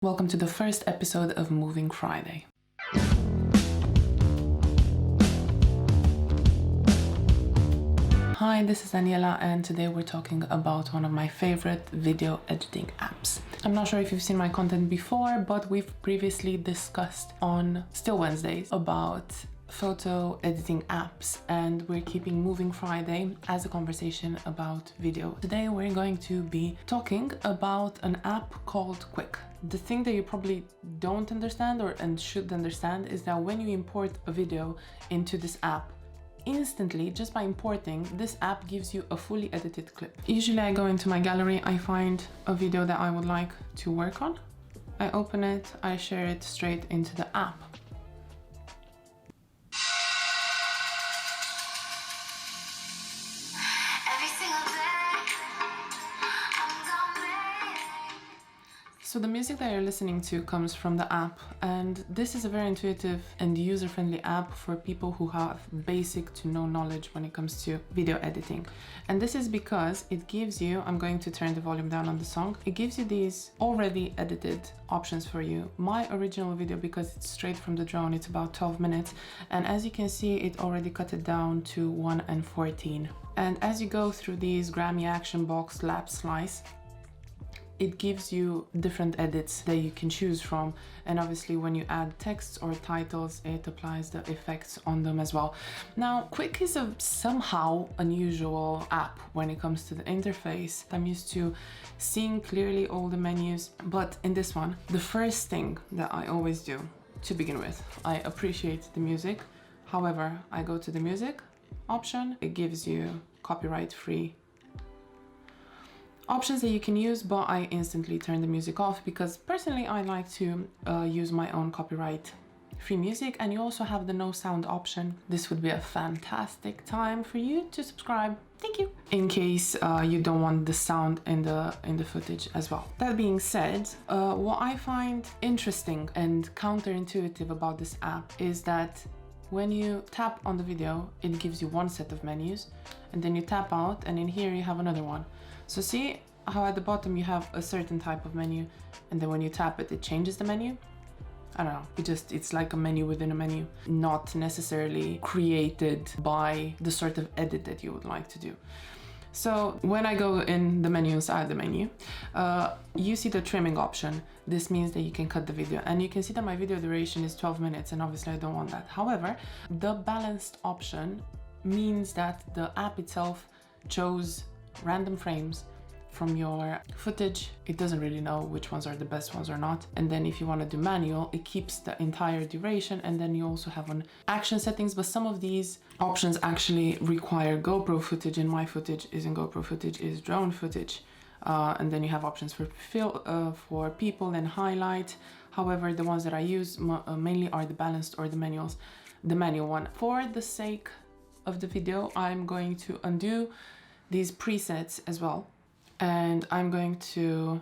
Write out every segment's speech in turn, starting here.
Welcome to the first episode of Moving Friday. Hi, this is Daniela, and today we're talking about one of my favorite video editing apps. I'm not sure if you've seen my content before, but we've previously discussed on Still Wednesdays about photo editing apps, and we're keeping Moving Friday as a conversation about video. Today we're going to be talking about an app called Quik. The thing that you probably don't understand and should understand is that when you import a video into this app, instantly, just by importing, this app gives you a fully edited clip. Usually I go into my gallery, I find a video that I would like to work on, I open it, I share it straight into the app. So the music that you're listening to comes from the app, and this is a very intuitive and user-friendly app for people who have basic to no knowledge when it comes to video editing. And this is because it gives you, I'm going to turn the volume down on the song, it gives you these already edited options for you. My original video, because it's straight from the drone, it's about 12 minutes, and as you can see, it already cut it down to 1:14. And as you go through these Grammy Action Box Lap Slice, it gives you different edits that you can choose from, and obviously when you add texts or titles, it applies the effects on them as well. Now, Quik is a somehow unusual app when it comes to the interface. I'm used to seeing clearly all the menus, but in this one, the first thing that I always do to begin with, I appreciate the music. However, I go to the music option, it gives you copyright-free options that you can use, but I instantly turn the music off because personally I like to use my own copyright free music. And you also have the no sound option. This would be a fantastic time for you to subscribe, thank you, in case you don't want the sound in the footage as well. That being said, what I find interesting and counterintuitive about this app is that when you tap on the video, it gives you one set of menus, and then you tap out and in here you have another one. So see how at the bottom you have a certain type of menu, and then when you tap it, it changes the menu? I don't know, it's like a menu within a menu, not necessarily created by the sort of edit that you would like to do. So when I go in the menu inside the menu, you see the trimming option. This means that you can cut the video, and you can see that my video duration is 12 minutes, and obviously I don't want that. However, the balanced option means that the app itself chose random frames from your footage. It doesn't really know which ones are the best ones or not. And then if you want to do manual, it keeps the entire duration, and then you also have an action settings, but some of these options actually require GoPro footage, and my footage isn't GoPro footage, is drone footage. And then you have options for people and highlight. However, the ones that I use mainly are the balanced or the manual one. For the sake of the video, I'm going to undo these presets as well, and I'm going to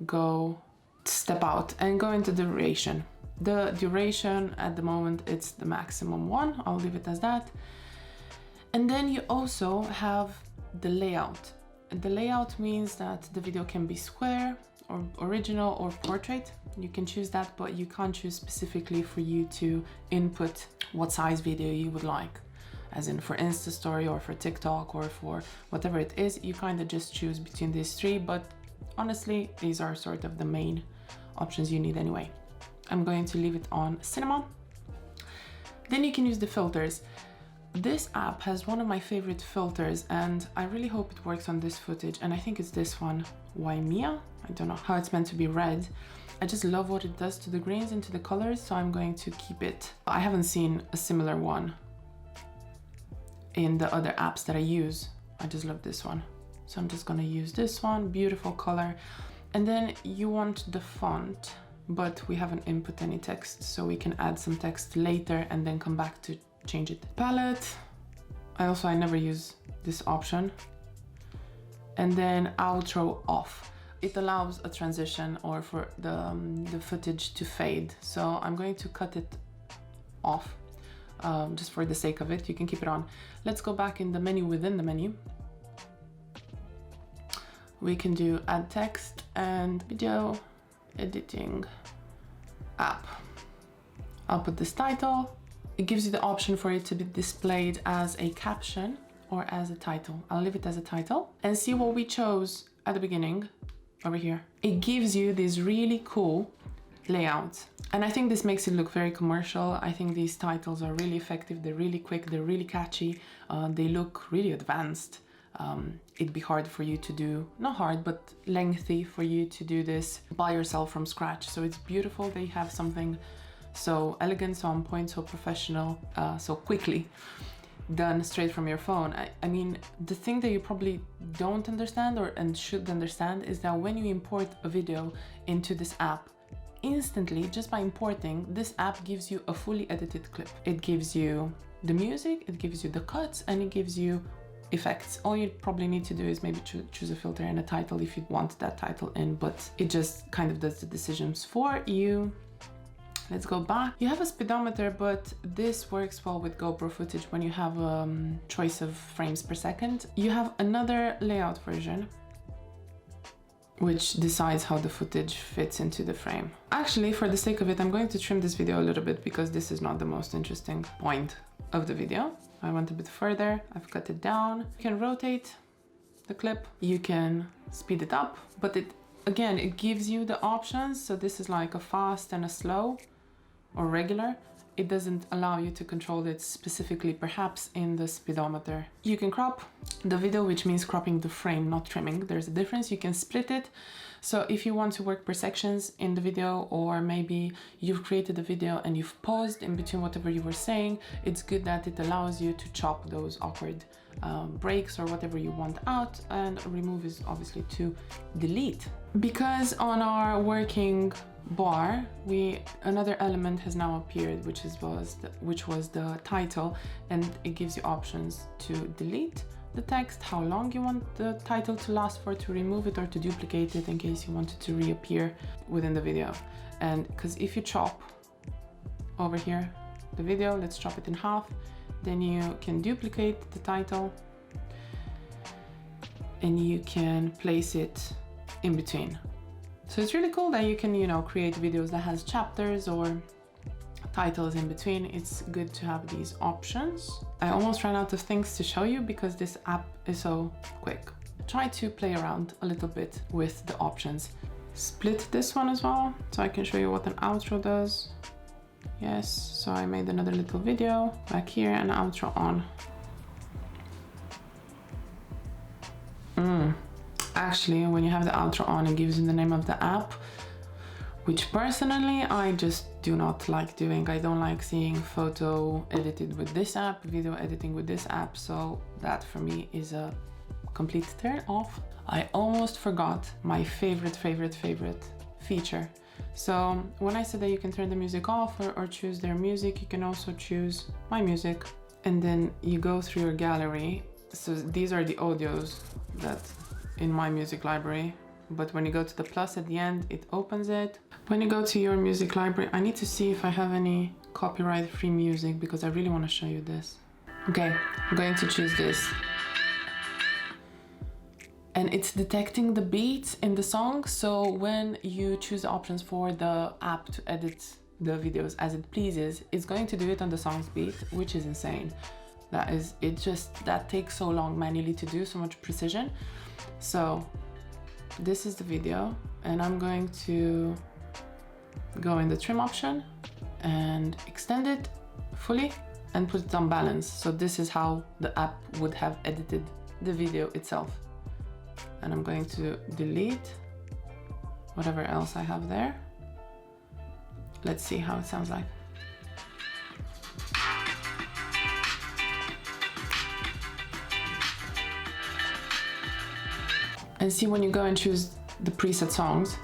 go step out and go into duration. The duration at the moment, it's the maximum one, I'll leave it as that. And then you also have the layout. The layout means that the video can be square or original or portrait. You can choose that, but you can't choose specifically for you to input what size video you would like, as in for Insta story or for TikTok or for whatever it is. You kind of just choose between these three, but honestly, these are sort of the main options you need anyway. I'm going to leave it on cinema. Then you can use the filters. This app has one of my favorite filters, and I really hope it works on this footage, and I think it's this one, Waimia. I don't know how it's meant to be read. I just love what it does to the greens and to the colors, so I'm going to keep it. I haven't seen a similar one in the other apps that I use. I just love this one. So I'm just gonna use this one, beautiful color. And then you want the font, but we haven't input any text, so we can add some text later and then come back to change it. Palette, I never use this option. And then outro off. It allows a transition or for the footage to fade. So I'm going to cut it off. Just for the sake of it, you can keep it on. Let's go back in the menu within the menu. We can do add text and video, editing app. I'll put this title. It gives you the option for it to be displayed as a caption or as a title. I'll leave it as a title and see what we chose at the beginning over here. It gives you this really cool layout. And I think this makes it look very commercial. I think these titles are really effective. They're really quick. They're really catchy. They look really advanced. It'd be hard for you to do, not hard, but lengthy for you to do this by yourself from scratch. So it's beautiful. They have something so elegant, so on point, so professional, so quickly done straight from your phone. I mean, the thing that you probably don't understand and should understand is that when you import a video into this app, instantly, just by importing, this app gives you a fully edited clip. It gives you the music, it gives you the cuts, and it gives you effects. All you probably need to do is maybe choose a filter and a title if you want that title in, but it just kind of does the decisions for you. Let's go back. You have a speedometer, but this works well with GoPro footage when you have a choice of frames per second. You have another layout version, which decides how the footage fits into the frame. Actually, for the sake of it, I'm going to trim this video a little bit because this is not the most interesting point of the video. I went a bit further, I've cut it down. You can rotate the clip, you can speed it up, but again, it gives you the options. So this is like a fast and a slow or regular. It doesn't allow you to control it specifically, perhaps in the speedometer. You can crop the video, which means cropping the frame, not trimming. There's a difference. You can split it. So if you want to work per sections in the video, or maybe you've created a video and you've paused in between whatever you were saying, it's good that it allows you to chop those awkward breaks or whatever you want out, and remove is obviously to delete. Because on our working bar, another element has now appeared, which was the title, and it gives you options to delete the text, how long you want the title to last for, to remove it, or to duplicate it in case you wanted to reappear within the video. And because if you chop over here the video, let's chop it in half, then you can duplicate the title and you can place it in between. So it's really cool that you can, create videos that has chapters or titles in between. It's good to have these options. I almost ran out of things to show you because this app is so quick. Try to play around a little bit with the options. Split this one as well, so I can show you what an outro does. Yes, so I made another little video back here and outro on. Actually, when you have the outro on, it gives you the name of the app, which personally I just do not like doing. I don't like seeing photo edited with this app, video editing with this app, so that for me is a complete turn off. I almost forgot my favorite feature. So when I said that you can turn the music off or choose their music, you can also choose my music, and then you go through your gallery. So these are the audios that in my music library, but when you go to the plus at the end, it opens it. When you go to your music library, I need to see if I have any copyright free music because I really want to show you this. Okay, I'm going to choose this. And it's detecting the beats in the song. So when you choose the options for the app to edit the videos as it pleases, it's going to do it on the song's beat, which is insane. That takes so long manually to do, so much precision. So this is the video, and I'm going to go in the trim option and extend it fully and put it on balance. So this is how the app would have edited the video itself. And I'm going to delete whatever else I have there. Let's see how it sounds like. And see when you go and choose the preset songs.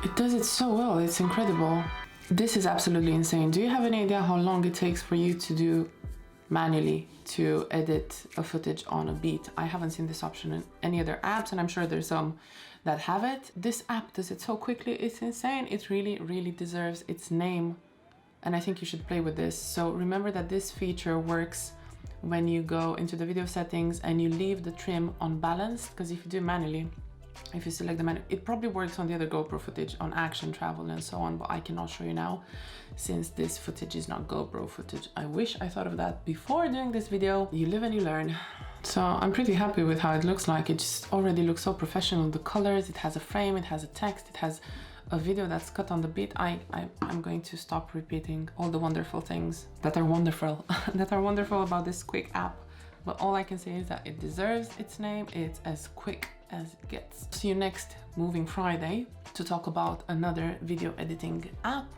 It does it so well, it's incredible. This is absolutely insane. Do you have any idea how long it takes for you to do manually to edit a footage on a beat. I haven't seen this option in any other apps, and I'm sure there's some that have it. This app does it so quickly, it's insane. It really, really deserves its name, and I think you should play with this. So remember that this feature works when you go into the video settings and you leave the trim unbalanced, because if you do manually, if you select the menu, it probably works on the other GoPro footage, on action, travel, and so on, but I cannot show you now since this footage is not GoPro footage. I wish I thought of that before doing this video. You live and you learn. So I'm pretty happy with how it looks like. It just already looks so professional. The colors, it has a frame, it has a text, it has a video that's cut on the beat. I'm going to stop repeating all the wonderful things that are wonderful, that are wonderful about this Quik app. But all I can say is that it deserves its name. It's as quick as it gets. See you next Moving Friday to talk about another video editing app